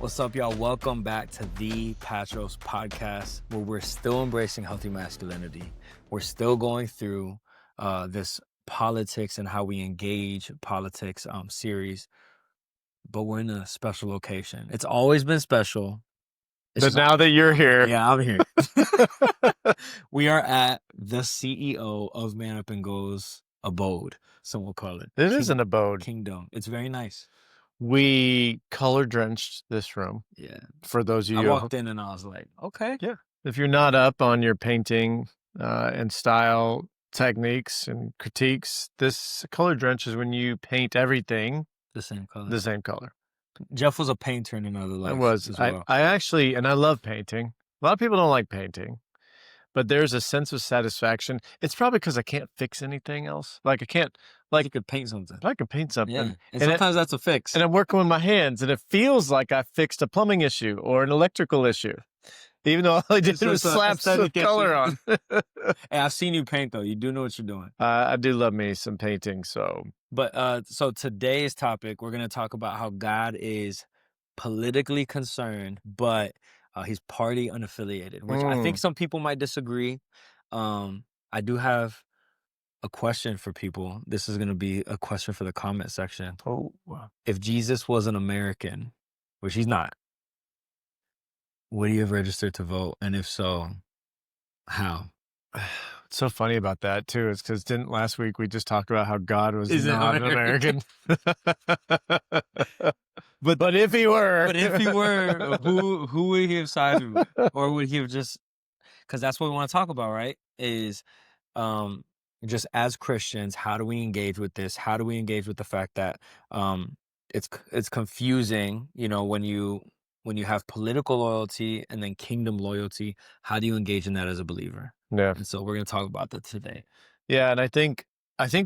What's up, y'all? Welcome back to the Patros Podcast, where we're still embracing healthy masculinity. We're still going through this politics and how we engage politics series, but we're in a special location. It's always been special. But now that you're here. Yeah, I'm here. We are at the CEO of Man Up and Go's abode, some will call it. It is an abode. Kingdom. It's very nice. We color drenched this room. Yeah. For those of I you walked in and I was like, okay. Yeah. If you're not up on your painting and style techniques and critiques, this color drench is when you paint everything the same color. Jeff was a painter in another life. I was. As well. I actually, and I love painting. A lot of people don't like painting, but there's a sense of satisfaction. It's probably because I can't fix anything else. Like I can't, like you could paint something. I can paint something. Yeah. And sometimes that's a fix. And I'm working with my hands, and it feels like I fixed a plumbing issue or an electrical issue, even though all I did was slap some color on. Hey, I've seen you paint though. You do know what you're doing. I do love me some painting. So today's topic, we're going to talk about how God is politically concerned, but he's party unaffiliated, which I think some people might disagree. I do have a question for people. This is going to be a question for the comment section. Oh, wow. If Jesus was an American, which he's not, would he have registered to vote? And if so, how? What's so funny about that too is because didn't last week we just talked about how God was not an American? But if he were, who would he have sided with? Or would he have just? Because that's what we want to talk about, right? Is just as Christians, how do we engage with this? How do we engage with the fact that it's confusing, when you have political loyalty and then kingdom loyalty, how do you engage in that as a believer? Yeah. And so we're going to talk about that today. Yeah. And I think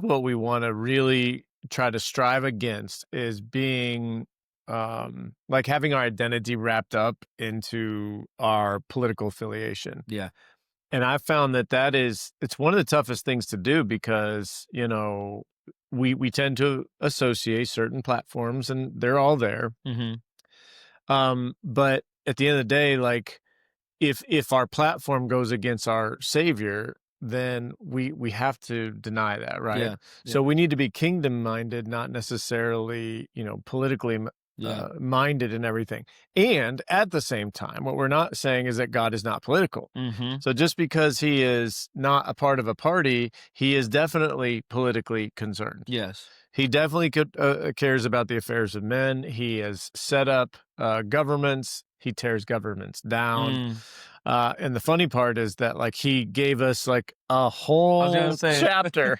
what we want to really try to strive against is being like having our identity wrapped up into our political affiliation. Yeah. And I found it's one of the toughest things to do because, we tend to associate certain platforms and they're all there. Mm-hmm. But at the end of the day, like if our platform goes against our Savior, then we have to deny that, right? Yeah. So we need to be kingdom minded, not necessarily, politically minded and everything. And at the same time, what we're not saying is that God is not political. Mm-hmm. So just because he is not a part of a party, he is definitely politically concerned. Yes. He definitely cares about the affairs of men. He has set up governments. He tears governments down. And the funny part is that like he gave us like a whole chapter.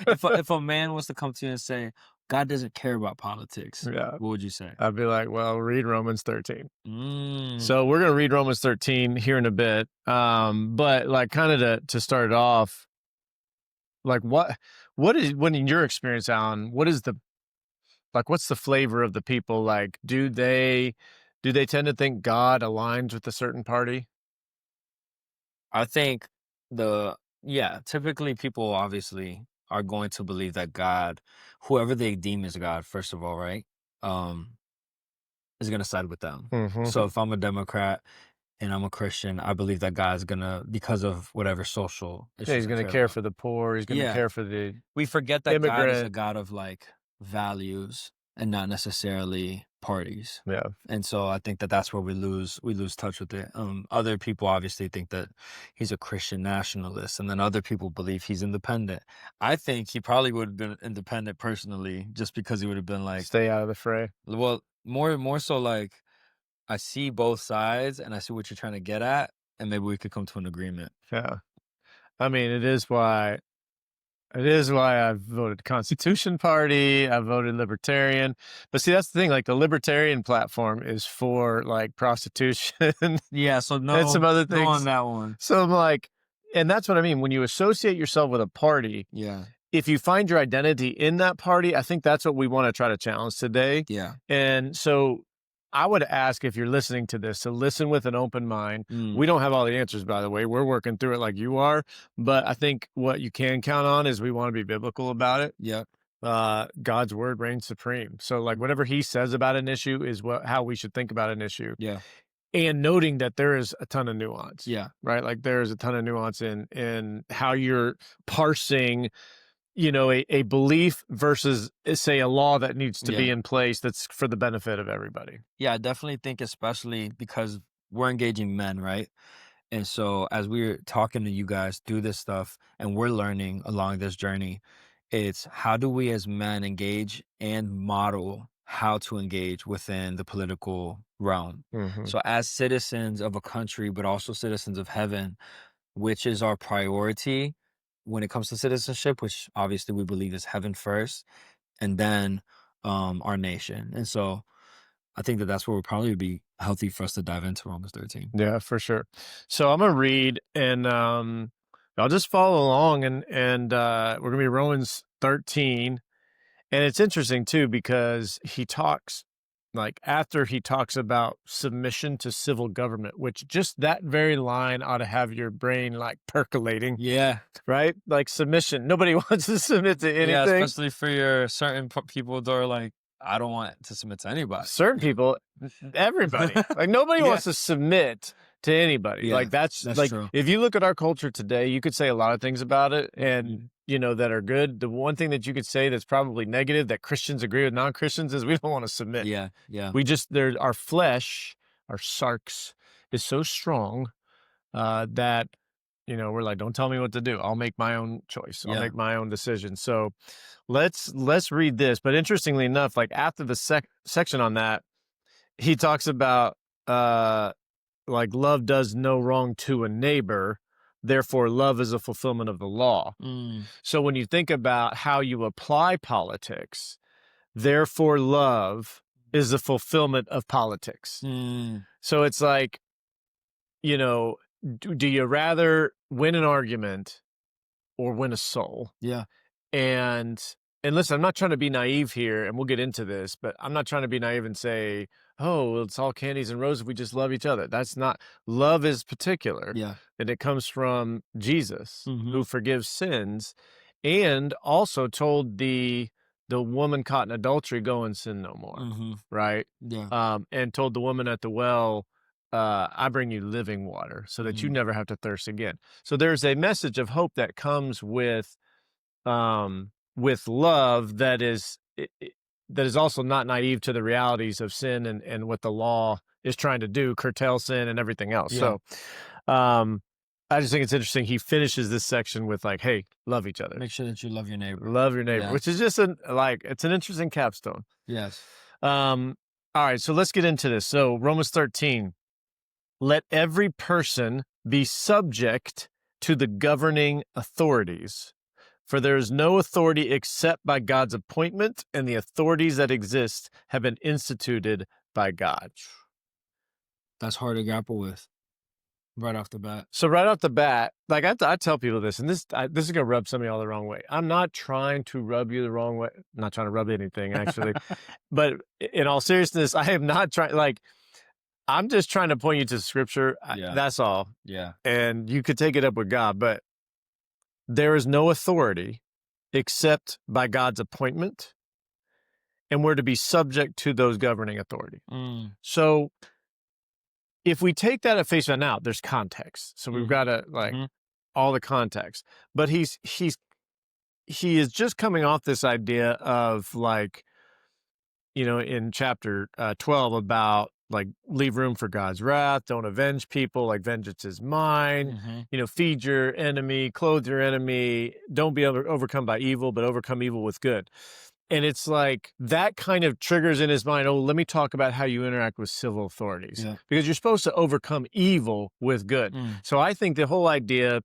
If a man was to come to you and say, God doesn't care about politics, what would you say? I'd be like, well, read Romans 13. So we're going to read Romans 13 here in a bit. But like kind of to start it off, like what is, when in your experience, Alan, what's the flavor of the people? Like, do they tend to think God aligns with a certain party? I think typically people obviously are going to believe that God, whoever they deem as God, first of all, right, is going to side with them. Mm-hmm. So if I'm a Democrat and I'm a Christian, I believe that God's going to, because of whatever social issues. He's going to care for the poor. He's going to care for the We forget that immigrant. God is a God of like values and not necessarily parties. Yeah. And so I think that's where we lose touch with it. Other people obviously think that he's a Christian nationalist, and then other people believe he's independent. I think he probably would have been independent personally, just because he would have been like, stay out of the fray. Well, more so like, I see both sides and I see what you're trying to get at, and maybe we could come to an agreement. Yeah. I mean, it is why I've voted Constitution Party. I voted Libertarian. But see, that's the thing. Like the Libertarian platform is for like prostitution. Yeah. So no, and some other things no on that one. So I'm like, and that's what I mean. When you associate yourself with a party, if you find your identity in that party, I think that's what we want to try to challenge today. Yeah. And so I would ask, if you're listening to this, to listen with an open mind. We don't have all the answers, by the way. We're working through it like you are. But I think what you can count on is we want to be biblical about it. Yeah. God's word reigns supreme. So like whatever he says about an issue is how we should think about an issue. Yeah. And noting that there is a ton of nuance. Yeah. Right. Like there is a ton of nuance in how you're parsing, a belief versus, say, a law that needs to be in place that's for the benefit of everybody. Yeah, I definitely think, especially because we're engaging men, right? And so as we're talking to you guys through this stuff and we're learning along this journey, it's how do we as men engage and model how to engage within the political realm. Mhm. So as citizens of a country, but also citizens of heaven, which is our priority when it comes to citizenship, which obviously we believe is heaven first, and then our nation. And so I think that that's where would probably be healthy for us to dive into Romans 13. Yeah, for sure. So I'm gonna read, and I'll just follow along, and we're gonna be Romans 13, and it's interesting too because he talks, like after he talks about submission to civil government, which just that very line ought to have your brain like percolating. Yeah. Right? Like submission. Nobody wants to submit to anything. Yeah, especially for your certain people that are like, I don't want to submit to anybody. Certain people, everybody. Like nobody wants to submit to anybody. Yeah, like that's like true. If you look at our culture today, you could say a lot of things about it and that are good. The one thing that you could say that's probably negative that Christians agree with non-Christians is we don't want to submit. Yeah. We just our flesh, our sarx is so strong that we're like, don't tell me what to do. I'll make my own choice. I'll make my own decision. So let's read this. But interestingly enough, like after the section on that, he talks about like love does no wrong to a neighbor. Therefore, love is a fulfillment of the law. So when you think about how you apply politics, therefore love is a fulfillment of politics. So it's like, do you rather win an argument or win a soul? Yeah. And listen, I'm not trying to be naive here, and we'll get into this, but I'm not trying to be naive and say, oh, well, it's all candies and roses if we just love each other. That's not, love is particular. Yeah. And it comes from Jesus, who forgives sins, and also told the woman caught in adultery, go and sin no more. Right? Yeah. And told the woman at the well, I bring you living water so that you never have to thirst again. So there's a message of hope that comes with love that is also not naive to the realities of sin and what the law is trying to do, curtail sin and everything else. Yeah. So I just think it's interesting. He finishes this section with like, hey, love each other. Make sure that you love your neighbor. Love your neighbor, which is just it's an interesting capstone. Yes. All right, so let's get into this. So Romans 13. Let every person be subject to the governing authorities, for there is no authority except by God's appointment, and the authorities that exist have been instituted by God. That's hard to grapple with right off the bat. So right off the bat, like I tell people this, and this is going to rub some of y'all the wrong way. I'm not trying to rub you the wrong way. I'm not trying to rub anything, actually. But in all seriousness, I am not trying, like, I'm just trying to point you to scripture. That's all. Yeah. And you could take it up with God, but there is no authority except by God's appointment, and we're to be subject to those governing authority. So if we take that at face value, now there's context. So we've got to all the context, but he is just coming off this idea of like, in chapter 12 about like leave room for God's wrath, don't avenge people, like vengeance is mine, feed your enemy, clothe your enemy, don't be overcome by evil, but overcome evil with good. And it's like that kind of triggers in his mind, oh, let me talk about how you interact with civil authorities, because you're supposed to overcome evil with good. So I think the whole idea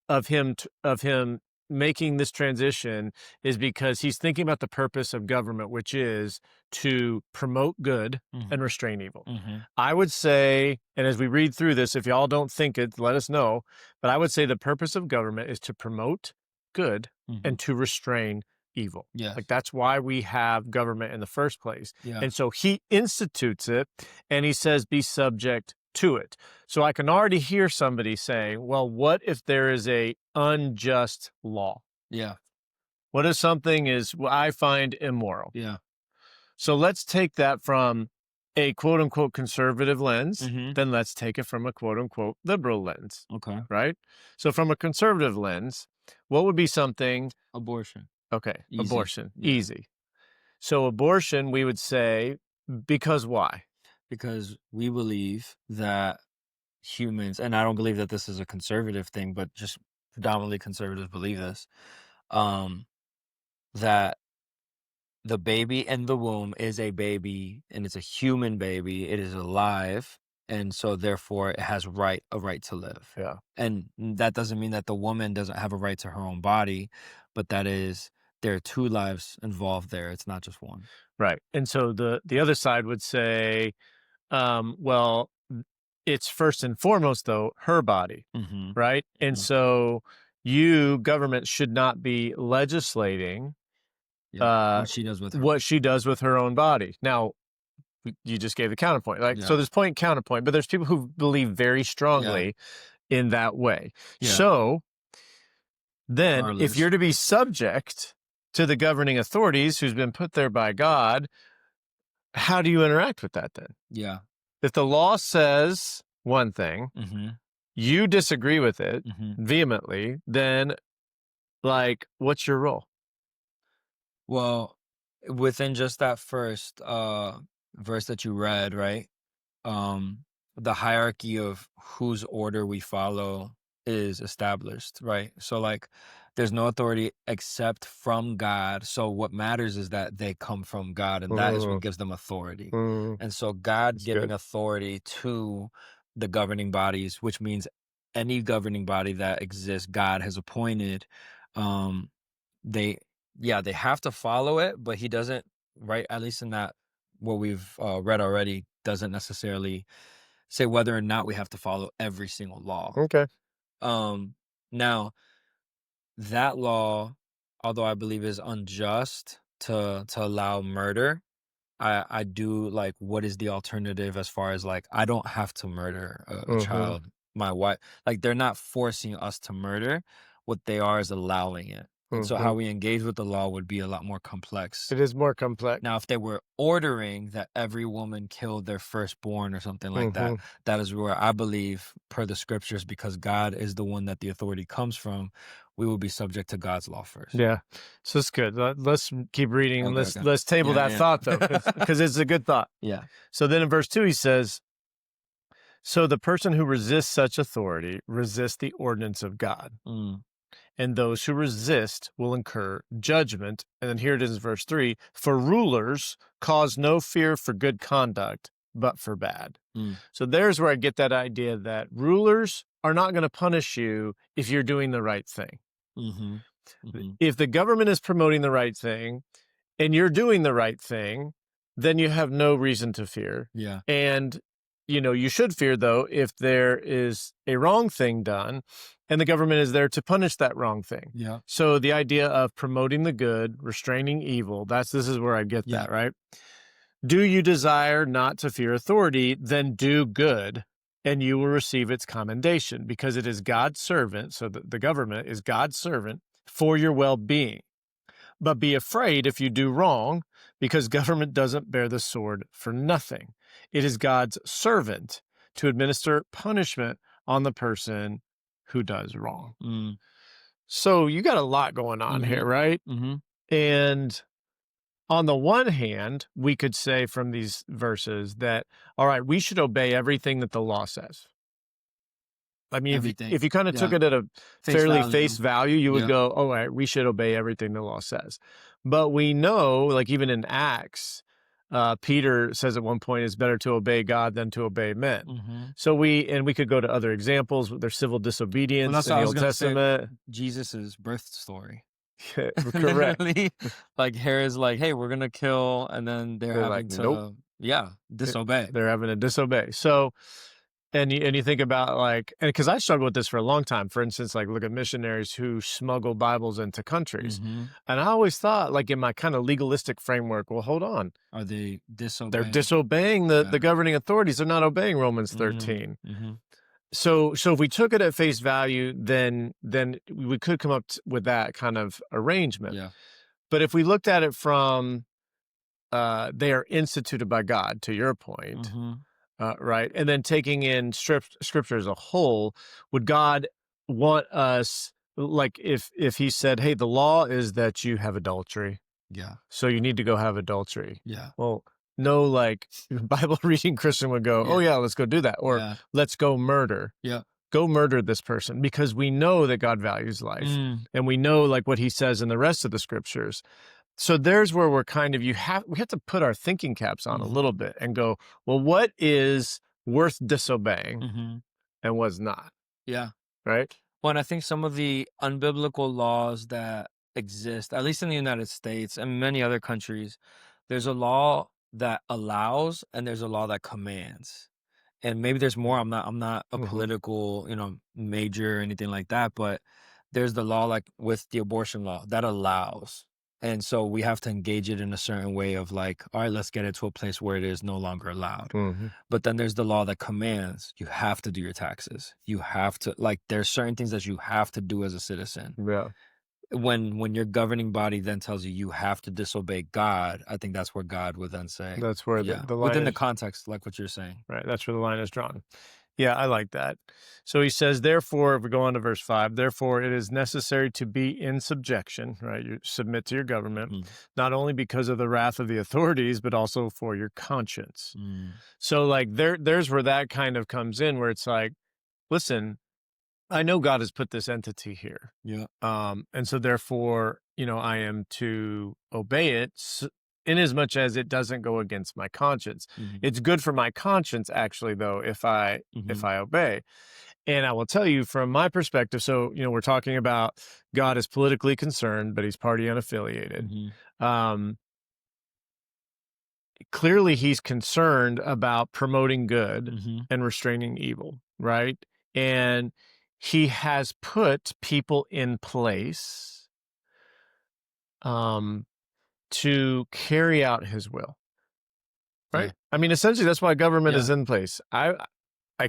of him making this transition is because he's thinking about the purpose of government, which is to promote good and restrain evil. I would say, and as we read through this, if y'all don't think it, let us know, but I would say the purpose of government is to promote good and to restrain evil. Like that's why we have government in the first place. And so he institutes it and he says, be subject to it. So I can already hear somebody saying, well, what if there is a unjust law? What if something is I find immoral? Yeah. So let's take that from a quote unquote conservative lens, Mm-hmm. then let's take it from a quote unquote liberal lens. Okay. Right? So from a conservative lens, what would be something? Abortion. Okay, Easy. abortion, Yeah. easy. So abortion, we would say, because why? Because we believe that humans, and I don't believe that this is a conservative thing, but just predominantly conservatives believe this, that the baby in the womb is a baby and it's a human baby. It is alive. And so therefore it has a right to live. Yeah. And that doesn't mean that the woman doesn't have a right to her own body, but that is, there are two lives involved there. It's not just one. Right. And so the other side would say, well, it's first and foremost, though, her body, Mm-hmm. right? And so government, should not be legislating what she does with her. what she does with her own body. Now, you just gave the counterpoint. Like, so there's point and counterpoint, but there's people who believe very strongly in that way. Yeah. So then if you're to be subject to the governing authorities who's been put there by God, how do you interact with that then? Yeah. If the law says one thing, you disagree with it vehemently, then like, what's your role? Well, within just that first verse that you read, right? The hierarchy of whose order we follow is established, right? So like there's no authority except from God. So what matters is that they come from God, and that is what gives them authority. And so God giving authority to the governing bodies, which means any governing body that exists, God has appointed. They have to follow it, but he doesn't, right? At least in that, what we've read already, doesn't necessarily say whether or not we have to follow every single law. Okay. Now, that law, although I believe is unjust to allow murder, I do like, what is the alternative as far as like, I don't have to murder a child. My wife, like, they're not forcing us to murder. What they are is allowing it. And so how we engage with the law would be a lot more complex. It is more complex. Now, if they were ordering that every woman killed their firstborn or something like that, that is where I believe, per the scriptures, because God is the one that the authority comes from, we will be subject to God's law first. Yeah. So it's good. Let's keep reading. Okay, let's table that thought, though, because it's a good thought. Yeah. So then in verse 2, he says, so the person who resists such authority resists the ordinance of God. And those who resist will incur judgment. And then here it is, verse 3, for rulers cause no fear for good conduct, but for bad. So there's where I get that idea that rulers are not going to punish you if you're doing the right thing. If the government is promoting the right thing and you're doing the right thing, then you have no reason to fear. Yeah. And, you should fear, though, if there is a wrong thing done and the government is there to punish that wrong thing. Yeah. So the idea of promoting the good, restraining evil, this is where I get that, right? Do you desire not to fear authority, then do good, and you will receive its commendation, because it is God's servant. So the government is God's servant for your well-being. But be afraid if you do wrong, because government doesn't bear the sword for nothing. It is God's servant to administer punishment on the person who does wrong. So you got a lot going on here, right? And on the one hand, we could say from these verses that, all right, we should obey everything that the law says. I mean, if you kind of took it at a face value, you would go, all right, we should obey everything the law says. But we know, like even in Acts, Peter says at one point, it's better to obey God than to obey men. So we could go to other examples. There's civil disobedience in the Old Testament. Jesus' birth story. Correct. Like Herod's like, hey, we're going to kill. And then they're having like, to, disobey. They're having to disobey. So, and you think about like, and because I struggled with this for a long time, for instance, like look at missionaries who smuggle Bibles into countries. And I always thought, like in my kind of legalistic framework, well, hold on. Are they disobeying? They're disobeying the governing authorities. They're not obeying Romans 13. So if we took it at face value, then we could come up with that kind of arrangement. Yeah. But if we looked at it from they are instituted by God, to your point, right? And then taking in scripture as a whole, would God want us, like if he said, hey, the law is that you have adultery, Yeah. so you need to go have adultery. Yeah. Well, no, like Bible reading Christian would go, oh yeah, let's go do that. Or let's go murder. Yeah. Go murder this person, because we know that God values life. And we know like what he says in the rest of the scriptures. So there's where we're kind of, we have to put our thinking caps on a little bit and go, well, what is worth disobeying and what's not? Yeah. Right? Well, and I think some of the unbiblical laws that exist, at least in the United States and many other countries, there's a law that allows and there's a law that commands. And maybe there's more. I'm not a political, major or anything like that, but there's the law like with the abortion law that allows. And so we have to engage it in a certain way of like, all right, let's get it to a place where it is no longer allowed. But then there's the law that commands. You have to do your taxes. You have to, like, there's certain things that you have to do as a citizen. Yeah. When your governing body then tells you you have to disobey God, I think that's where God would then say. That's where the line within the is, context, like what you're saying. right? That's where the line is drawn. Yeah, I like that. So he says, therefore, if we go on to verse 5, therefore it is necessary to be in subjection, right? You submit to your government, not only because of the wrath of the authorities, but also for your conscience. So like there's where that kind of comes in, where it's like, listen, I know God has put this entity here. Yeah. And so therefore, I am to obey it in as much as it doesn't go against my conscience. It's good for my conscience, actually, though, if I obey. And I will tell you from my perspective, so, we're talking about God is politically concerned, but he's party unaffiliated. Clearly, he's concerned about promoting good and restraining evil, right? And he has put people in place to carry out his will, right? Yeah. I mean, essentially, that's why government is in place. I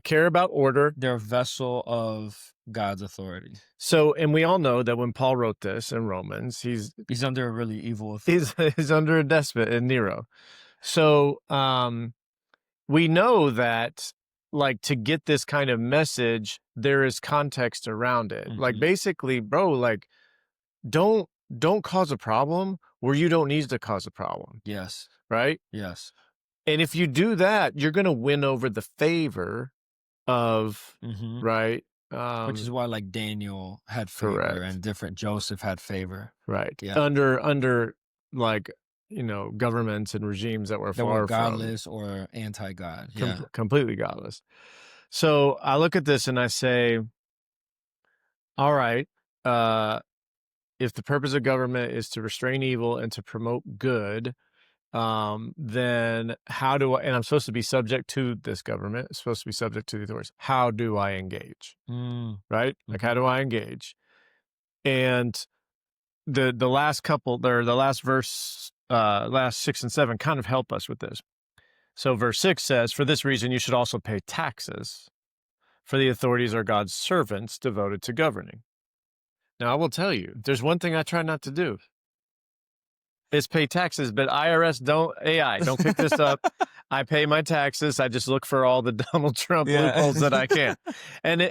care about order. They're a vessel of God's authority. So, and we all know that when Paul wrote this in Romans, he's under a really evil authority. He's under a despot in Nero. So, we know that, like, to get this kind of message, there is context around it. Like, basically, bro, like, don't cause a problem where you don't need to cause a problem. Yes. Right? Yes. And if you do that, you're going to win over the favor of, right? Which is why, like, Daniel had favor, and Joseph had favor. Right. Yeah. Under like, governments and regimes that were far godless or anti-God. Completely godless. So I look at this and I say, all right, if the purpose of government is to restrain evil and to promote good, then how do I, and I'm supposed to be subject to this government, I'm supposed to be subject to the authorities. How do I engage? Right? Like, how do I engage? And the last couple there, the last verse, last 6 and 7 kind of help us with this. So verse 6 says, for this reason, you should also pay taxes, for the authorities are God's servants devoted to governing. Now, I will tell you, there's one thing I try not to do. It's pay taxes, but IRS don't pick this up. I pay my taxes. I just look for all the Donald Trump loopholes that I can. And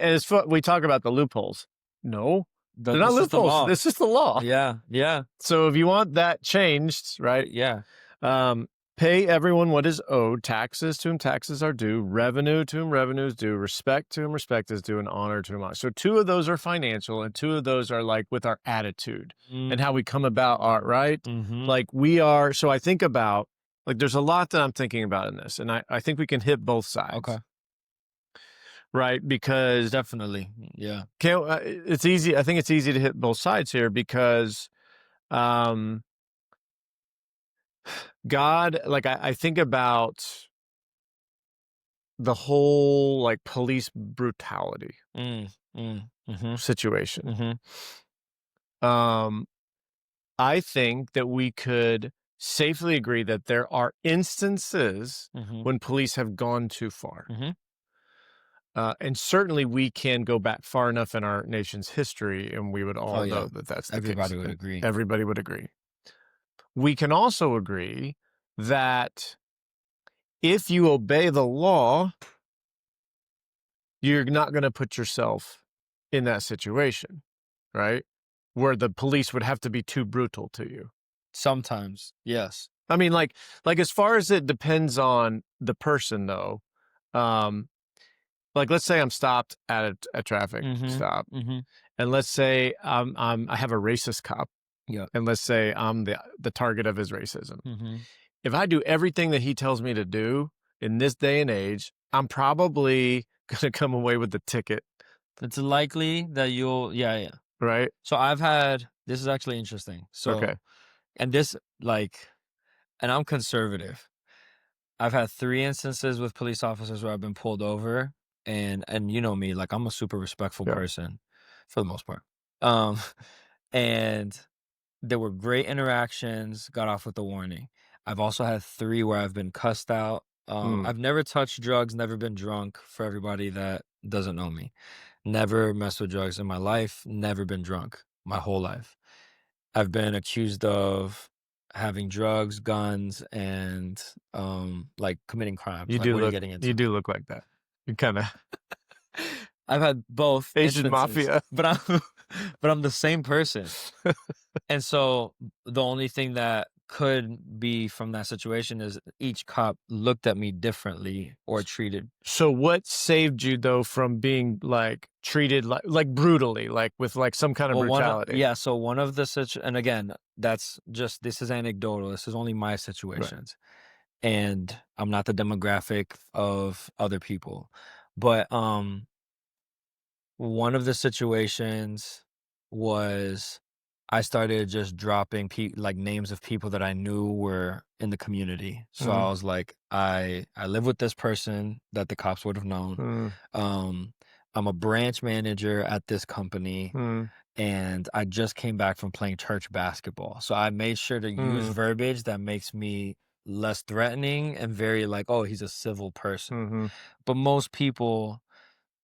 we talk about the loopholes. No, they're not loopholes. This is the law. Yeah, yeah. So if you want that changed, right? Yeah. Pay everyone what is owed, taxes to whom taxes are due, revenue to whom revenue is due, respect to whom respect is due, and honor to whom honor. So 2 of those are financial, and 2 of those are like with our attitude and how we come about art, right? Like we are, so I think about, like there's a lot that I'm thinking about in this, and I think we can hit both sides. Okay. Right? Because definitely, yeah. It's easy. I think it's easy to hit both sides here because God, like I think about the whole like police brutality situation. I think that we could safely agree that there are instances when police have gone too far. and certainly we can go back far enough in our nation's history, and we would all know that that's the Everybody case. would agree. Everybody would agree. We can also agree that if you obey the law, you're not going to put yourself in that situation, right? Where the police would have to be too brutal to you. Sometimes, yes. I mean, like as far as it depends on the person, though. Like, let's say I'm stopped at a traffic stop, and let's say I have a racist cop, and let's say I'm the target of his racism. If I do everything that he tells me to do in this day and age, I'm probably gonna come away with the ticket. It's likely that you'll, right. So this is actually interesting. So, Okay. And this, and I'm conservative. I've had 3 instances with police officers where I've been pulled over, and you know me, like, I'm a super respectful person for the most part. And there were great interactions, got off with a warning. I've also had 3 where I've been cussed out. I've never touched drugs, never been drunk, for everybody that doesn't know me. Never messed with drugs in my life, never been drunk my whole life. I've been accused of having drugs, guns, and committing crimes. You Like, do what are you look. getting into? You do look like that. You kind of I've had both Asian instances, mafia, but I'm the same person. And so the only thing that could be from that situation is each cop looked at me differently or treated. So what saved you, though, from being treated like brutally, like with some kind of brutality? So one of the and again, this is anecdotal. This is only my situations. Right. And I'm not the demographic of other people. But one of the situations was I started just dropping names of people that I knew were in the community. So I was like, I live with this person that the cops would have known. I'm a branch manager at this company, and I just came back from playing church basketball. So I made sure to use verbiage that makes me less threatening and very oh, he's a civil person. But most people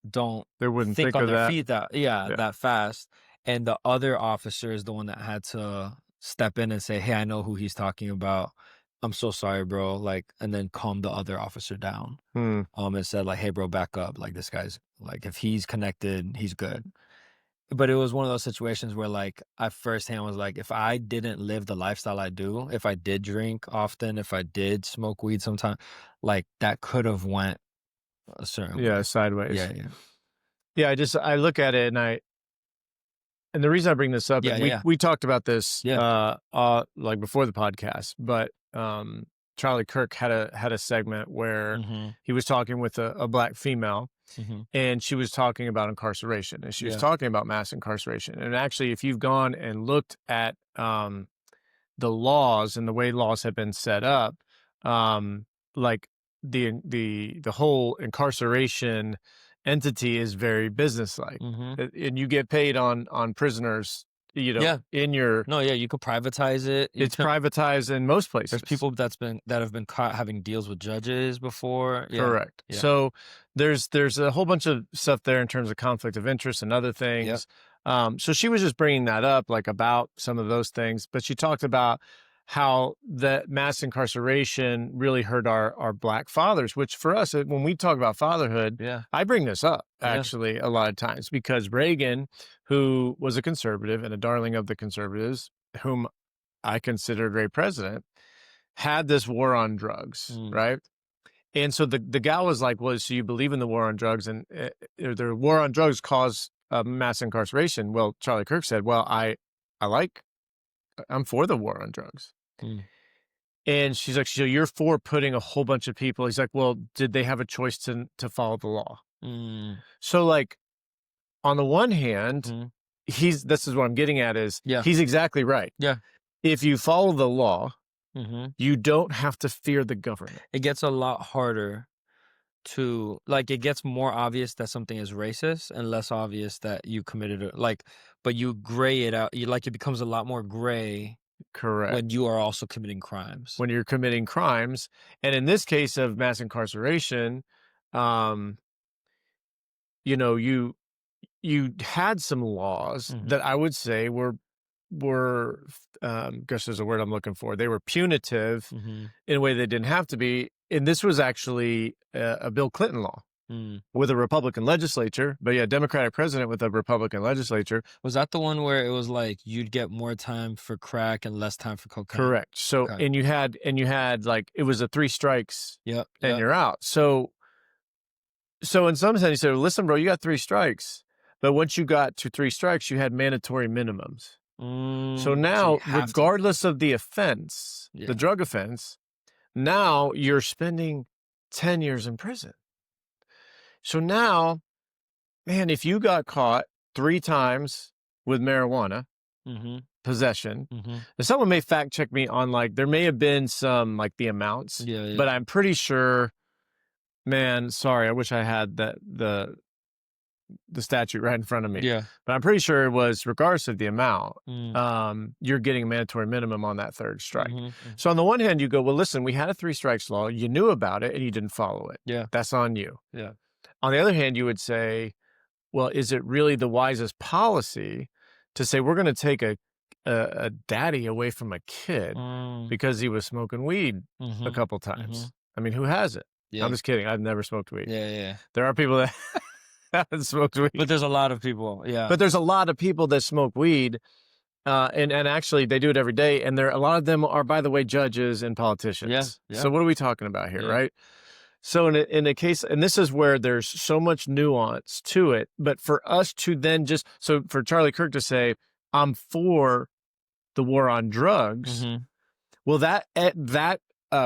they wouldn't think on of their that. feet that fast. And the other officer is the one that had to step in and say, hey, I know who he's talking about. I'm so sorry, bro. And then calm the other officer down. And said hey, bro, back up. This guy's if he's connected, he's good. But it was one of those situations where I firsthand was if I didn't live the lifestyle I do, if I did drink often, if I did smoke weed sometime, that could have went a certain way. Sideways. Yeah. I look at it and the reason I bring this up, we talked about this before the podcast, but Charlie Kirk had a segment where he was talking with a black female, and she was talking about incarceration, and she was talking about mass incarceration. And actually, if you've gone and looked at the laws and the way laws have been set up, the whole incarceration entity is very businesslike, and you get paid on prisoners. In your you could privatize it. It's privatized in most places. There's people that have been caught having deals with judges before. Correct. Yeah. So there's a whole bunch of stuff there in terms of conflict of interest and other things. So she was just bringing that up, about some of those things, but she talked about how that mass incarceration really hurt our black fathers, which for us, when we talk about fatherhood, I bring this up actually a lot of times because Reagan, who was a conservative and a darling of the conservatives, whom I considered a great president, had this war on drugs, right? And so the gal was like, well, so you believe in the war on drugs, and the war on drugs caused mass incarceration. Well, Charlie Kirk said, well, I'm for the war on drugs. And she's like, so you're for putting a whole bunch of people. He's like, well, did they have a choice to follow the law? So on the one hand, this is what I'm getting at is he's exactly right. Yeah. If you follow the law, you don't have to fear the government. It gets a lot harder to it gets more obvious that something is racist and less obvious that you committed it. But you gray it out. It becomes a lot more gray. Correct. When you are also committing crimes. When you're committing crimes. And in this case of mass incarceration, you had some laws that I would say were guess there's a word I'm looking for. They were punitive in a way they didn't have to be. And this was actually a Bill Clinton law with a Republican legislature, but yeah, Democratic president with a Republican legislature. Was that the one where it was like you'd get more time for crack and less time for cocaine? Correct. So, Okay. and you had like, it was a 3 strikes Yep. and you're out. So in some sense, you said, listen, bro, you got 3 strikes. But once you got to 3 strikes, you had mandatory minimums. So now, regardless of the offense, the drug offense, now you're spending 10 years in prison. So now, man, if you got caught 3 times with marijuana possession, and someone may fact check me on like, there may have been some like the amounts, but I'm pretty sure, man, sorry, I wish I had the statute right in front of me. Yeah. But I'm pretty sure it was, regardless of the amount, you're getting a mandatory minimum on that 3rd strike. So on the one hand, you go, well, listen, we had a 3 strikes law. You knew about it and you didn't follow it. Yeah. That's on you. Yeah. On the other hand, you would say, well, is it really the wisest policy to say we're going to take a daddy away from a kid because he was smoking weed a couple times? I mean, who hasn't? Yeah. I'm just kidding. I've never smoked weed. Yeah. There are people that haven't smoked weed. But there's a lot of people, But there's a lot of people that smoke weed, and actually they do it every day. And a lot of them are, by the way, judges and politicians. Yeah. So what are we talking about here, right? So in a case, and this is where there's so much nuance to it, but for us to then so for Charlie Kirk to say, I'm for the war on drugs, well, that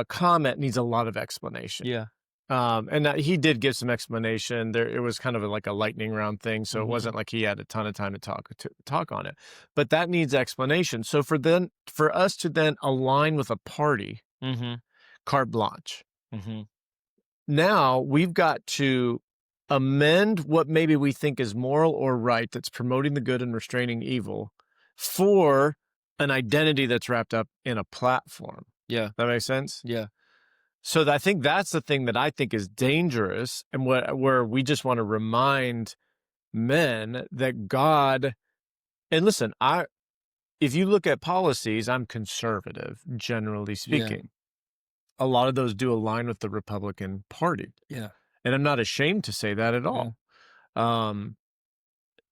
comment needs a lot of explanation. Yeah. And he did give some explanation there. It was kind of like a lightning round thing. So it wasn't like he had a ton of time to talk on it, but that needs explanation. So for us to then align with a party, carte blanche, now we've got to amend what maybe we think is moral or right, that's promoting the good and restraining evil, for an identity that's wrapped up in a platform. Yeah. That makes sense? Yeah. So I think that's the thing that I think is dangerous, and where we just want to remind men that God, and listen, if you look at policies, I'm conservative, generally speaking. A lot of those do align with the Republican Party. Yeah. And I'm not ashamed to say that at all.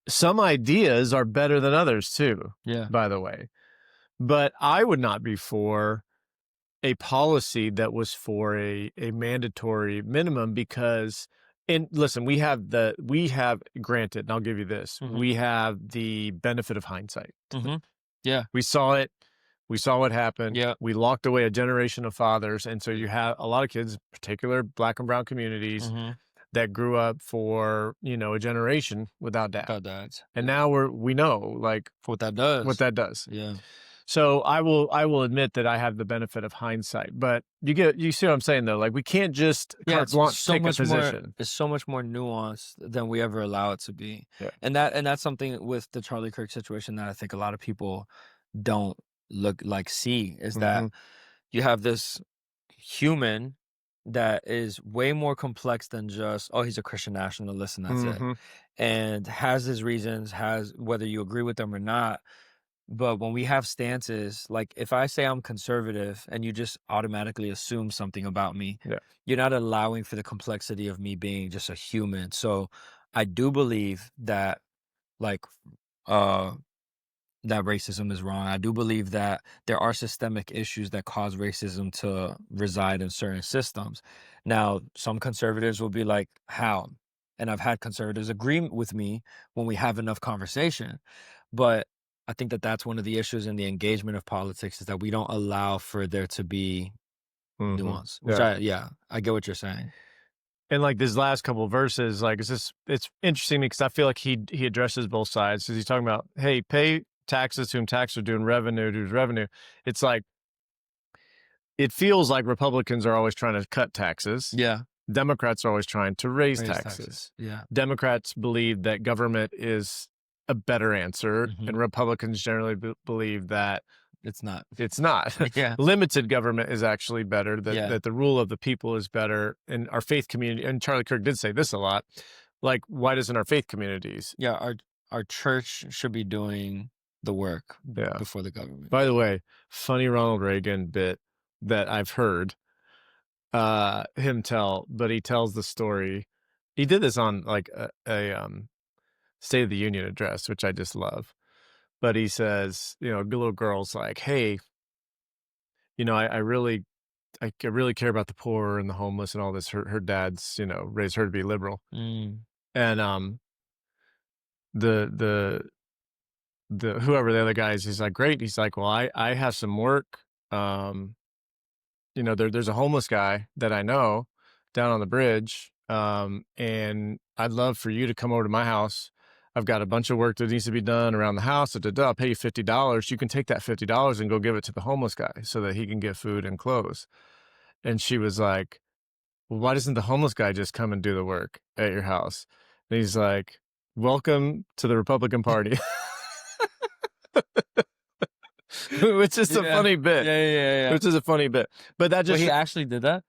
Some ideas are better than others too, by the way. But I would not be for a policy that was for a mandatory minimum, because, and listen, we have granted, and I'll give you this, we have the benefit of hindsight. Yeah. We saw it. We saw what happened. Yeah. We locked away a generation of fathers. And so you have a lot of kids, particular Black and brown communities, that grew up for, a generation without dads. And now we know like what that does. Yeah. So I will admit that I have the benefit of hindsight, but you see what I'm saying though? Like, we can't just take a position. It's so much more nuanced than we ever allow it to be. Yeah. And that's something with the Charlie Kirk situation that I think a lot of people don't see, is that you have this human that is way more complex than just, oh, he's a Christian nationalist and that's it. And has his reasons, whether you agree with them or not. But when we have stances, like if I say I'm conservative and you just automatically assume something about me, you're not allowing for the complexity of me being just a human. So I do believe that that racism is wrong. I do believe that there are systemic issues that cause racism to reside in certain systems. Now, some conservatives will be like, how? And I've had conservatives agree with me when we have enough conversation. But I think that that's one of the issues in the engagement of politics, is that we don't allow for there to be nuance. Which I get what you're saying. And like these last couple of verses, like it's interesting because I feel like he addresses both sides. Because he's talking about, hey, pay taxes to whom taxes are due, and revenue to whose revenue. It's like, it feels like Republicans are always trying to cut taxes. Yeah. Democrats are always trying to raise taxes. Yeah. Democrats believe that government is a better answer, and Republicans generally believe that it's not. Yeah. Limited government is actually better, that the rule of the people is better. And our faith community, and Charlie Kirk did say this a lot, like, why doesn't our faith communities? Yeah, our church should be doing the work Yeah. before the government. By the way, funny Ronald Reagan bit that I've heard him tell, but he tells the story. He did this on like a State of the Union address, which I just love. But he says, you know, a little girl's like, hey, you know, I really care about the poor and the homeless and all this. Her dad's, you know, raised her to be liberal. Mm. And the whoever the other guy is, he's like, great. He's like, well, I have some work. You know, there's a homeless guy that I know down on the bridge. And I'd love for you to come over to my house. I've got a bunch of work that needs to be done around the house. I'll pay you $50. You can take that $50 and go give it to the homeless guy so that he can get food and clothes. And she was like, well, why doesn't the homeless guy just come and do the work at your house? And he's like, welcome to the Republican Party. Which is a funny bit. Yeah. Which is a funny bit. But that just... Wait, he actually did that?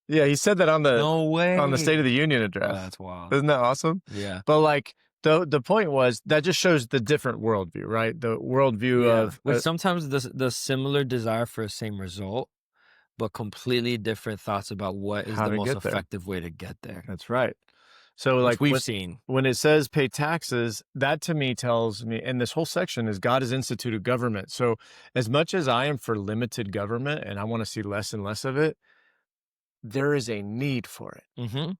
Yeah, he said that on the... No way. On the State of the Union address. Oh, that's wild. Isn't that awesome? Yeah. But like, the point was, that just shows the different worldview, right? The worldview of... Which sometimes the similar desire for the same result, but completely different thoughts about what is the most effective way to get there. That's right. So like we've seen, when it says pay taxes, that to me tells me, and this whole section is God has instituted government. So as much as I am for limited government and I want to see less and less of it, there is a need for it. Mm-hmm.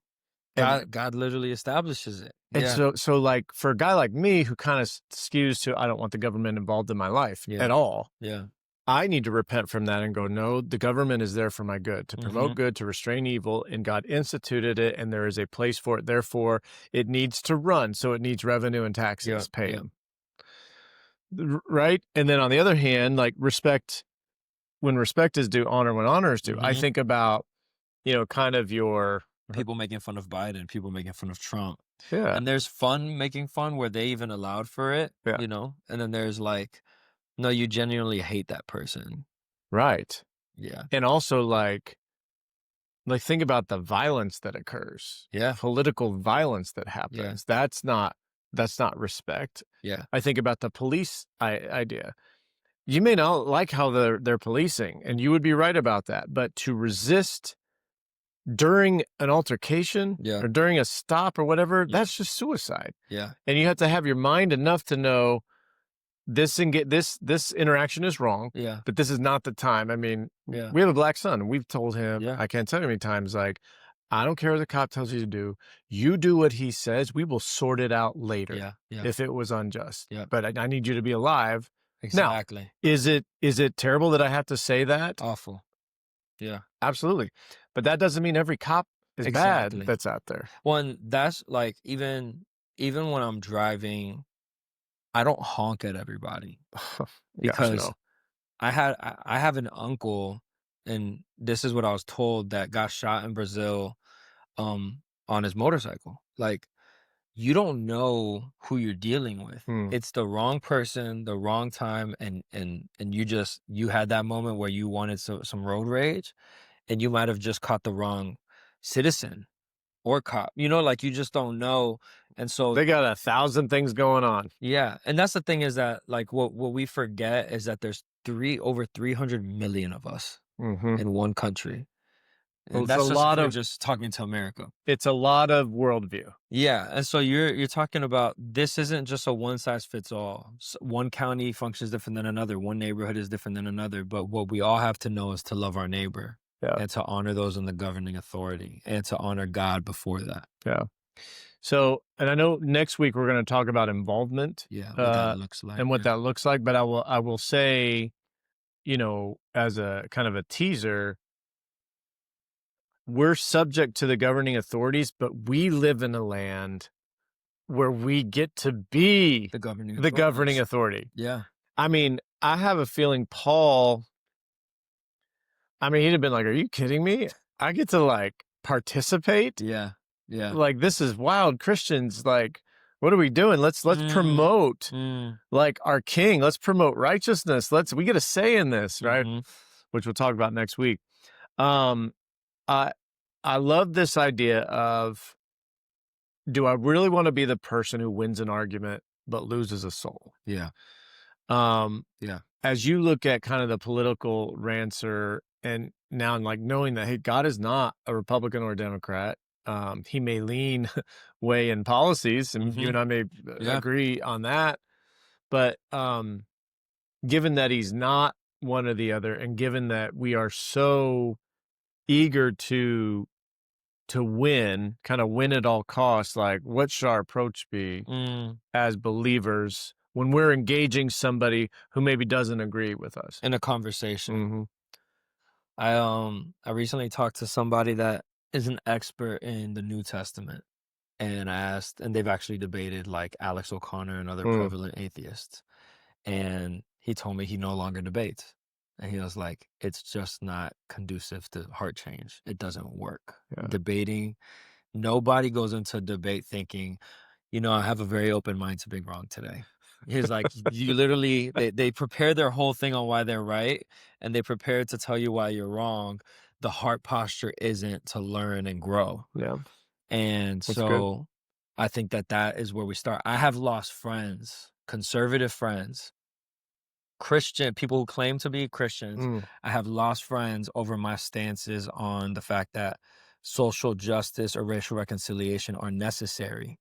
God literally establishes it. And so like for a guy like me who kind of skews to, I don't want the government involved in my life at all. Yeah. I need to repent from that and go, no, the government is there for my good, to promote good, to restrain evil, and God instituted it, and there is a place for it. Therefore, it needs to run, so it needs revenue and taxes paid. Right? And then on the other hand, like respect, when respect is due, honor when honor is due. I think about, you know, kind of your... People making fun of Biden, people making fun of Trump. Yeah. And there's fun making fun where they even allowed for it, you know? And then there's like... No, you genuinely hate that person. Right. Yeah. And also like think about the violence that occurs. Yeah. Political violence that happens. Yeah. That's not respect. Yeah. I think about the police idea. You may not like how they're policing, and you would be right about that. But to resist during an altercation or during a stop or whatever, that's just suicide. Yeah. And you have to have your mind enough to know this interaction is wrong. Yeah. But this is not the time. I mean, we have a black son. We've told him, I can't tell you how many times, like, I don't care what the cop tells you to do. You do what he says. We will sort it out later if it was unjust. Yeah. But I need you to be alive. Exactly. Now, is it terrible that I have to say that? Awful. Yeah. Absolutely. But that doesn't mean every cop is bad that's out there. Well, and that's like, even when I'm driving, I don't honk at everybody because I have an uncle, and this is what I was told, that got shot in Brazil on his motorcycle. Like, you don't know who you're dealing with. It's the wrong person, the wrong time, and you had that moment where you wanted some road rage, and you might have just caught the wrong citizen or cop. You know, like, you just don't know. And so they got 1,000 things going on. Yeah. And that's the thing, is that like what we forget is that there's over 300 million of us in one country. And Well, that's it's a just lot if of you're just talking to America. It's a lot of worldview. Yeah. And so you're talking about, this isn't just a one size fits all. One county functions different than another. One neighborhood is different than another. But what we all have to know is to love our neighbor and to honor those in the governing authority, and to honor God before that. Yeah. So, and I know next week we're going to talk about involvement. Yeah. What that looks like. And what that looks like. But I will say, you know, as a kind of a teaser, we're subject to the governing authorities, but we live in a land where we get to be the governing authority. Yeah. I mean, I have a feeling Paul, he'd have been like, are you kidding me? I get to like participate. Yeah. Yeah. Like, this is wild. Christians, like, what are we doing? Let's promote like our king. Let's promote righteousness. We get a say in this, right? Which we'll talk about next week. I love this idea of do I really want to be the person who wins an argument but loses a soul? Yeah. Yeah. As you look at kind of the political rancer and now like knowing that, hey, God is not a Republican or a Democrat. He may lean way in policies, and you and I may agree on that. But given that he's not one or the other, and given that we are so eager to win, kind of win at all costs, like what should our approach be as believers when we're engaging somebody who maybe doesn't agree with us in a conversation? Mm-hmm. I recently talked to somebody that is an expert in the New Testament, and I asked, and they've actually debated like Alex O'Connor and other prevalent atheists, and he told me he no longer debates. And he was like, it's just not conducive to heart change. It doesn't work. Debating, nobody goes into a debate thinking, I have a very open mind to being wrong today. He's like, you literally, they prepare their whole thing on why they're right, and they prepare to tell you why you're wrong. The heart posture isn't to learn and grow. Yeah. And That's so good. I think that is where we start. I have lost friends, conservative friends, Christian people who claim to be Christians. I have lost friends over my stances on the fact that social justice or racial reconciliation are necessary.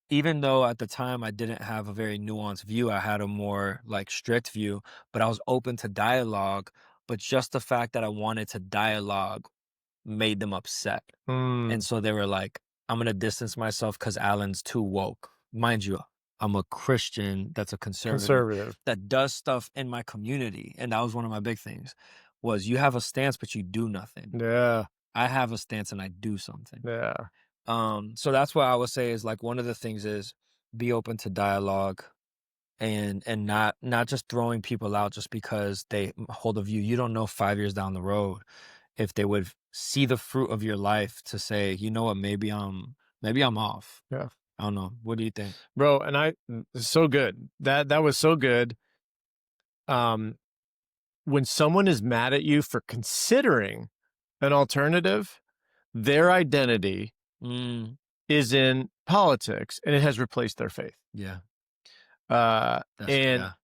Even though at the time I didn't have a very nuanced view, I had a more like strict view, but I was open to dialogue. But just the fact that I wanted to dialogue made them upset. And so they were like, I'm going to distance myself because Alan's too woke. Mind you, I'm a Christian that's a conservative that does stuff in my community. And that was one of my big things was you have a stance, but you do nothing. Yeah. I have a stance and I do something. Yeah. So that's what I would say is like one of the things is be open to dialogue and not just throwing people out just because they hold a view. You don't know 5 years down the road if they would see the fruit of your life to say, you know what, maybe I'm off. Yeah. I don't know. What do you think? Bro, and so good. That was so good. When someone is mad at you for considering an alternative, their identity is in politics and it has replaced their faith. Yeah.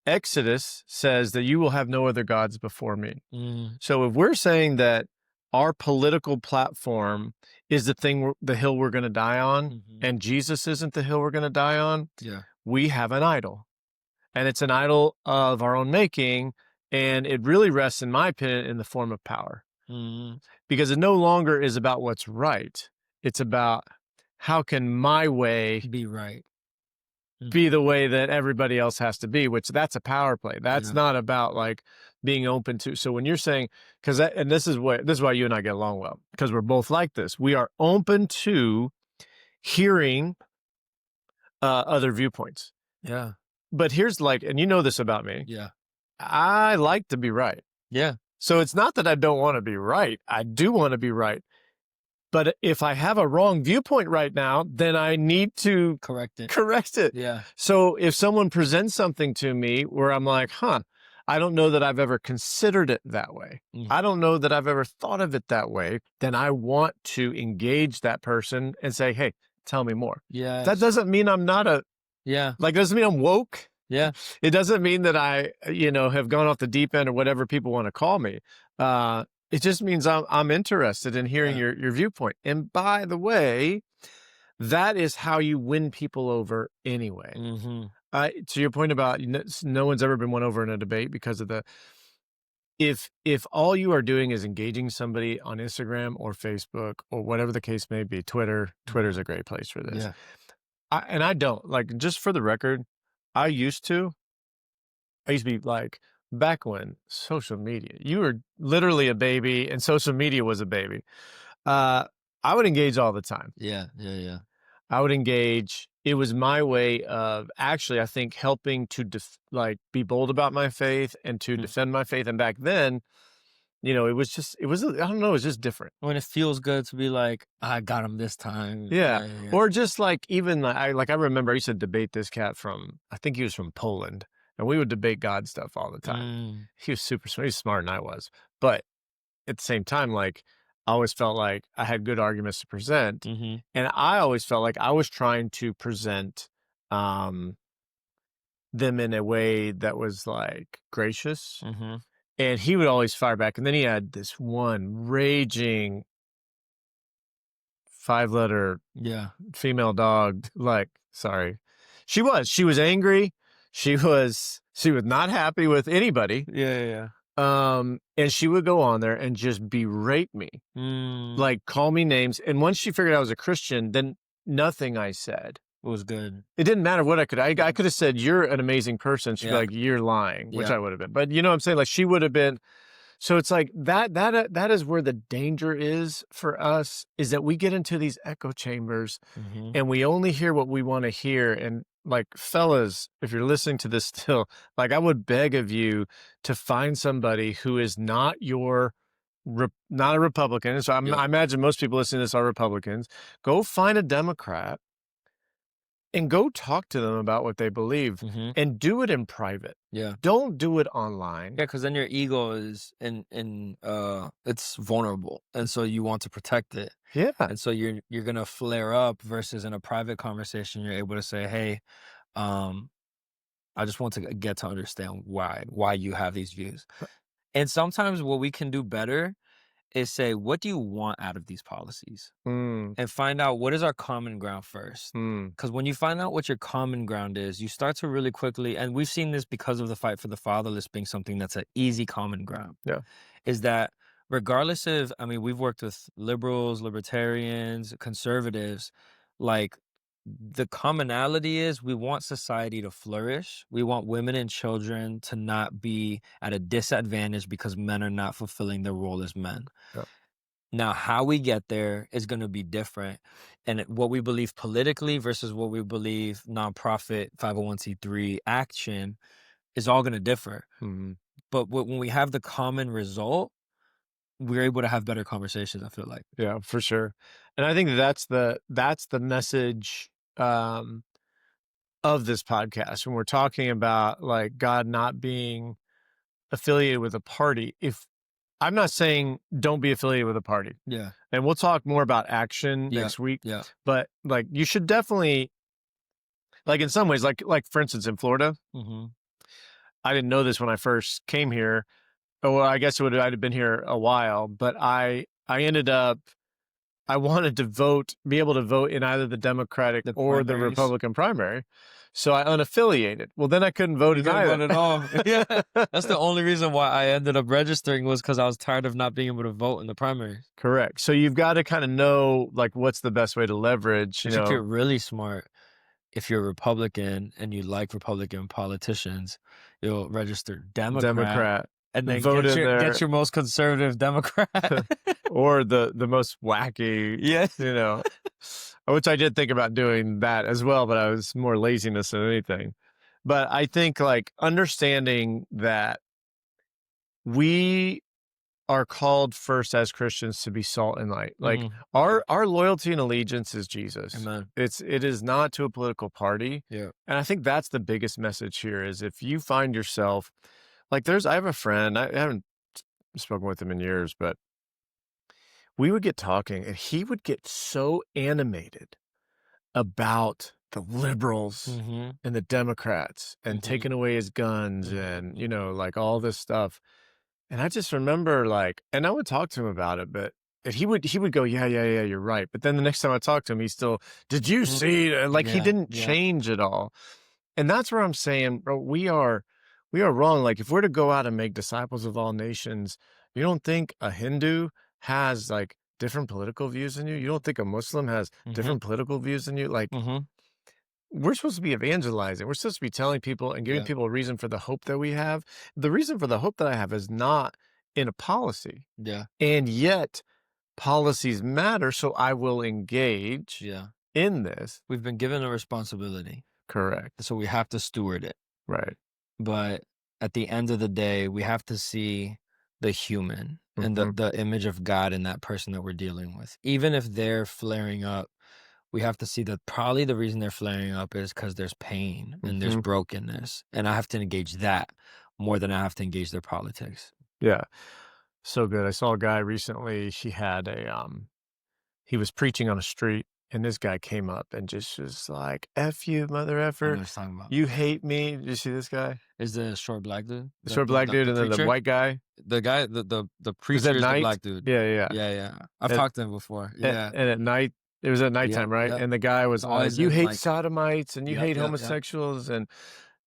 Exodus says that you will have no other gods before me. So if we're saying that our political platform is the hill we're going to die on, and Jesus isn't the hill we're going to die on, we have an idol. And it's an idol of our own making, and it really rests, in my opinion, in the form of power. Because it no longer is about what's right. It's about how can my way be right, be the way that everybody else has to be, which that's a power play. That's not about like being open to. So when you're saying, and this is why you and I get along well, because we're both like this. We are open to hearing other viewpoints. Yeah. But here's and you know this about me. Yeah. I like to be right. Yeah. So it's not that I don't want to be right. I do want to be right. But if I have a wrong viewpoint right now, then I need to correct it. Yeah. So if someone presents something to me where I'm like, I don't know that I've ever considered it that way. I don't know that I've ever thought of it that way. Then I want to engage that person and say, hey, tell me more. Yeah. That doesn't mean I'm not doesn't mean I'm woke. Yeah. It doesn't mean that I, have gone off the deep end or whatever people want to call me. It just means I'm interested in hearing your viewpoint. And by the way, that is how you win people over anyway. To your point about no one's ever been won over in a debate because of if all you are doing is engaging somebody on Instagram or Facebook or whatever the case may be, Twitter's a great place for this. Yeah. I don't, just for the record, I used to be like, back when social media, you were literally a baby and social media was a baby. I would engage all the time. Yeah. I would engage. It was my way of actually, I think, helping to be bold about my faith and to defend my faith. And back then, I don't know, it was just different. When it feels good to be like, I got him this time. Yeah. Or just even I remember I used to debate this cat I think he was from Poland. And we would debate God stuff all the time. He was super smart. He was smarter than I was. But at the same time, always felt like I had good arguments to present. And I always felt like I was trying to present them in a way that was like gracious. And he would always fire back. And then he had this one raging 5-letter female dog. Like, sorry. She was angry. She was not happy with anybody. And she would go on there and just berate me, like call me names. And once she figured I was a Christian, then nothing I said was good. It didn't matter what I could have said, "You're an amazing person." She'd be like, "You're lying," which I would have been. But you know what I'm saying? Like she would have been. So it's like that is where the danger is for us, is that we get into these echo chambers and we only hear what we want to hear. And like, fellas, if you're listening to this still, like I would beg of you to find somebody who is not not a Republican. So I imagine most people listening to this are Republicans. Go find a Democrat and go talk to them about what they believe and do it in private. Don't do it online. Because then your ego is it's vulnerable. And so you want to protect it. And so you're going to flare up, versus in a private conversation, you're able to say, hey, I just want to get to understand why you have these views. And sometimes what we can do better is say, what do you want out of these policies? And find out what is our common ground first. Because when you find out what your common ground is, you start to really quickly, and we've seen this because of the fight for the fatherless being something that's an easy common ground, is that regardless of, I mean, we've worked with liberals, libertarians, conservatives, like the commonality is we want society to flourish. We want women and children to not be at a disadvantage because men are not fulfilling their role as men. Now, how we get there is going to be different. And what we believe politically versus what we believe nonprofit 501c3 action is all going to differ. But when we have the common result, we're able to have better conversations, I feel like. Yeah, for sure. And I think that's the message of this podcast, when we're talking about like God not being affiliated with a party. If I'm not saying don't be affiliated with a party. And we'll talk more about action next week. But like you should definitely, like in some ways, like for instance in Florida, I didn't know this when I first came here. Well, I guess I'd have been here a while, but I ended up, I wanted to be able to vote in either the Democratic or the Republican primary. So I unaffiliated. Well, then I couldn't vote in either. Vote at all. That's the only reason why I ended up registering, was because I was tired of not being able to vote in the primaries. Correct. So you've got to kind of know like what's the best way to leverage. If you're really smart, if you're a Republican and you like Republican politicians, you'll register Democrat. And then get your most conservative Democrat. Or the most wacky, you know, which I did think about doing that as well, but I was more laziness than anything. But I think like understanding that we are called first as Christians to be salt and light. Like our loyalty and allegiance is Jesus. Amen. It is not to a political party. And I think that's the biggest message here, is if you find yourself, like I have a friend, I haven't spoken with him in years, but we would get talking and he would get so animated about the liberals and the Democrats and taking away his guns and, you know, like all this stuff. And I just remember like, and I would talk to him about it, but he would go, yeah, you're right. But then the next time I talked to him, he still, did you see? Like he didn't change at all. And that's where I'm saying, bro, we are wrong. Like if we're to go out and make disciples of all nations, you don't think a Hindu has like different political views than you? You don't think a Muslim has different political views than you? Like we're supposed to be evangelizing. We're supposed to be telling people and giving people a reason for the hope that we have. The reason for the hope that I have is not in a policy. And yet policies matter. So I will engage in this. We've been given a responsibility. Correct. So we have to steward it. Right. But at the end of the day, we have to see the human and the image of God in that person that we're dealing with. Even if they're flaring up, we have to see that probably the reason they're flaring up is because there's pain and there's brokenness. And I have to engage that more than I have to engage their politics. Yeah. So good. I saw a guy recently, he was preaching on a street, and this guy came up and just was like, "F you, mother I know effer. what you're talking about. You hate me." Did you see this guy? Is the short black dude? The short black dude The and then the preacher? white guy? The guy, the Is preacher at is the night? black dude. Yeah, yeah. Yeah, yeah. I've At talked to him before. at Yeah. and at night it was at nighttime, right? Yep. And the guy was He's all like, always "You in, hate like sodomites and you hate yep. homosexuals," and,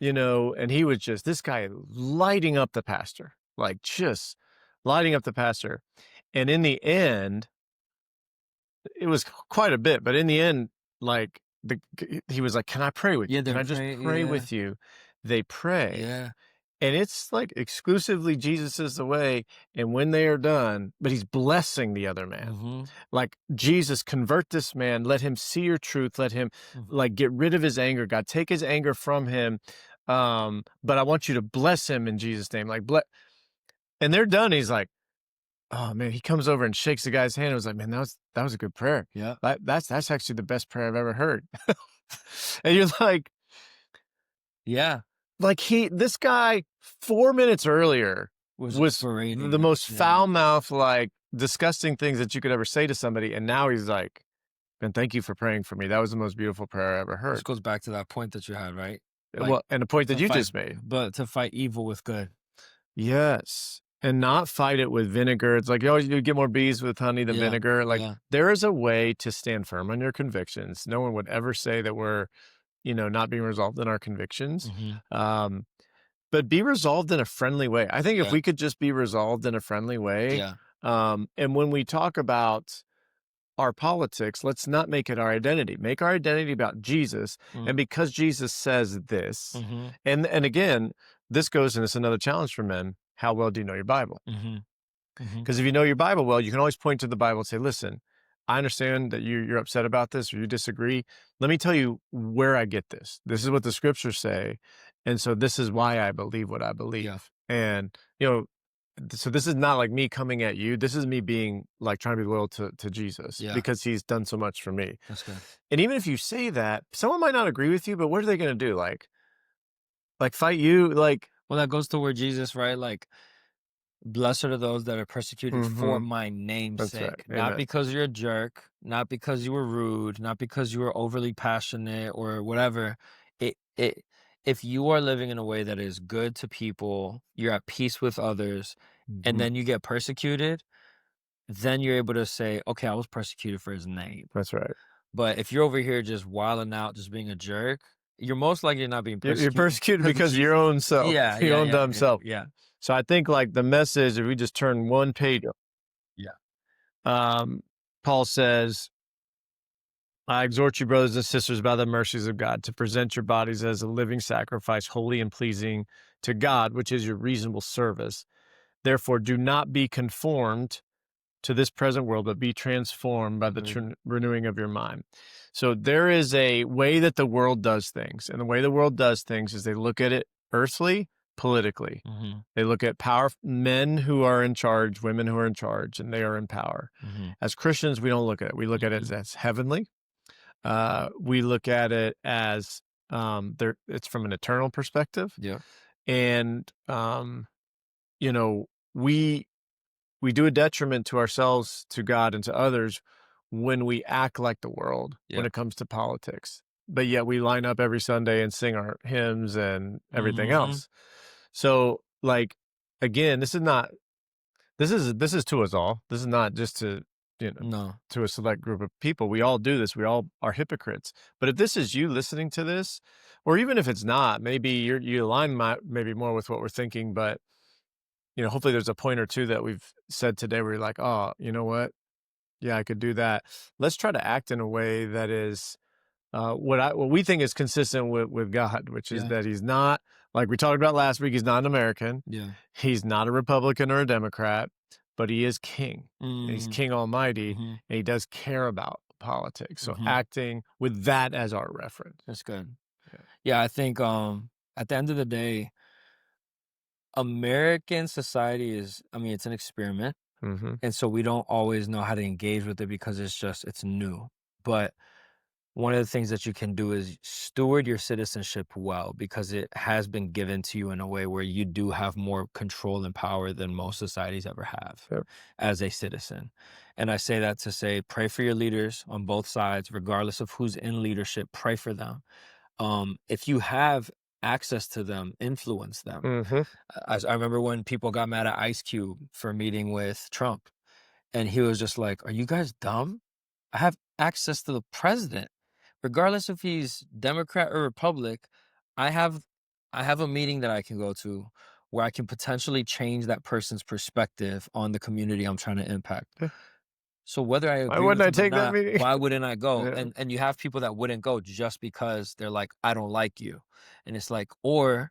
and he was just this guy lighting up the pastor, like, just lighting up the pastor. And in the end, it was quite a bit, but in the end, like, he was like, "Can I pray with you? Yeah, Can they're I just praying. pray Yeah. with you?" They pray. Yeah. And it's like exclusively Jesus is the way. And when they are done, but he's blessing the other man. Mm-hmm. Like, Jesus, convert this man. Let him see your truth. Let him like get rid of his anger. God, take his anger from him. But I want you to bless him in Jesus' name. Like, and they're done. He's like, oh man, he comes over and shakes the guy's hand. I was like, man, that was a good prayer. Yeah. That's actually the best prayer I've ever heard. And you're like, Yeah. like this guy 4 minutes earlier was berating the him. most Yeah. foul-mouthed, like, disgusting things that you could ever say to somebody, and now he's like, "Man, thank you for praying for me. That was the most beautiful prayer I ever This heard." goes back to that point that you had, right? Well, and the point that to you fight- just made. But to fight evil with good. Yes, and not fight it with vinegar. It's like, oh, you get more bees with honey than Yeah, vinegar. Like, yeah. there is a way to stand firm on your convictions. No one would ever say that we're, not being resolved in our convictions. Mm-hmm. But be resolved in a friendly way. I think if Yeah. we could just be resolved in a friendly way, Yeah. and when we talk about our politics, let's not make it our identity. Make our identity about Jesus, and because Jesus says this, Mm-hmm. and again, this goes, and it's another challenge for men. How well do you know your Bible? Mm-hmm. Mm-hmm. Because if you know your Bible well, you can always point to the Bible and say, listen, I understand that you're upset about this or you disagree. Let me tell you where I get this. This is what the scriptures say. And so this is why I believe what I believe. Yeah. And, so this is not like me coming at you. This is me being like trying to be loyal to Jesus because he's done so much for me. That's good. And even if you say that, someone might not agree with you, but what are they going to do? Like fight you? Like, well, that goes to where Jesus, right? Like, blessed are those that are persecuted for my name's sake. right. Not Amen. because you're a jerk, not because you were rude, not because you were overly passionate or whatever. If you are living in a way that is good to people, you're at peace with others, and then you get persecuted, then you're able to say, okay, I was persecuted for his name. That's right. But if you're over here just wilding out, just being a jerk, you're most likely not being persecuted. You're persecuted because of your own self. Yeah, your own dumb self. Yeah. So I think like the message, if we just turn one page, Paul says, I exhort you, brothers and sisters, by the mercies of God, to present your bodies as a living sacrifice, holy and pleasing to God, which is your reasonable service. Therefore, do not be conformed to this present world, but be transformed by the renewing of your mind. So there is a way that the world does things. And the way the world does things is they look at it earthly, politically. Mm-hmm. They look at power, men who are in charge, women who are in charge, and they are in power. Mm-hmm. As Christians, we don't look at it. We look at it as heavenly. We look at it as it's from an eternal perspective. Yeah. And, we do a detriment to ourselves, to God, and to others when we act like the world when it comes to politics. But yet we line up every Sunday and sing our hymns and everything else. So, like, again, this is to us all. This is not just to, to a select group of people. We all do this. We all are hypocrites. But if this is you listening to this, or even if it's not, maybe you align maybe more with what we're thinking, but hopefully there's a point or two that we've said today where you're like, oh, you know what? Yeah, I could do that. Let's try to act in a way that is what we think is consistent with God, which is that he's not, like we talked about last week, he's not an American. Yeah. He's not a Republican or a Democrat, but he is king. And he's King Almighty, and he does care about politics. So acting with that as our reference. That's good. Yeah, I think at the end of the day, American society is, it's an experiment. And so we don't always know how to engage with it because it's new. But one of the things that you can do is steward your citizenship well, because it has been given to you in a way where you do have more control and power than most societies ever have Yep. as a citizen. And I say that to say, pray for your leaders on both sides, regardless of who's in leadership, pray for them. If you have access to them, influence them. Mm-hmm. I remember when people got mad at Ice Cube for meeting with Trump, and he was just like, "Are you guys dumb? I have access to the president. Regardless if he's Democrat or Republic, I have I have a meeting that I can go to where I can potentially change that person's perspective on the community I'm trying to impact. Yeah. So whether I Why agree wouldn't with I him or take that not, meeting? why wouldn't I go?" Yeah. And you have people that wouldn't go just because they're like, "I don't like you." And it's like, or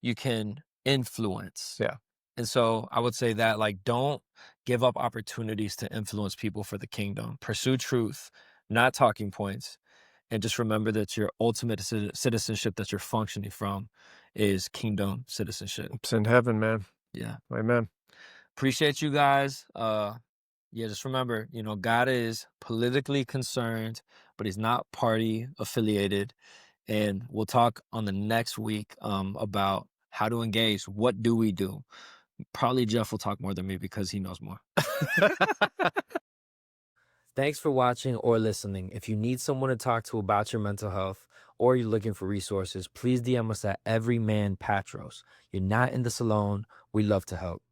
you can influence. Yeah. And so I would say that, like, don't give up opportunities to influence people for the kingdom. Pursue truth, not talking points. And just remember that your ultimate citizenship that you're functioning from is kingdom citizenship. It's in heaven, man. Yeah. Amen. Appreciate you guys. Yeah, just remember, God is politically concerned, but he's not party affiliated. And we'll talk on the next week about how to engage. What do we do? Probably Jeff will talk more than me because he knows more. Thanks for watching or listening. If you need someone to talk to about your mental health, or you're looking for resources, please DM us at Everyman Patros. You're not in this alone. We love to help.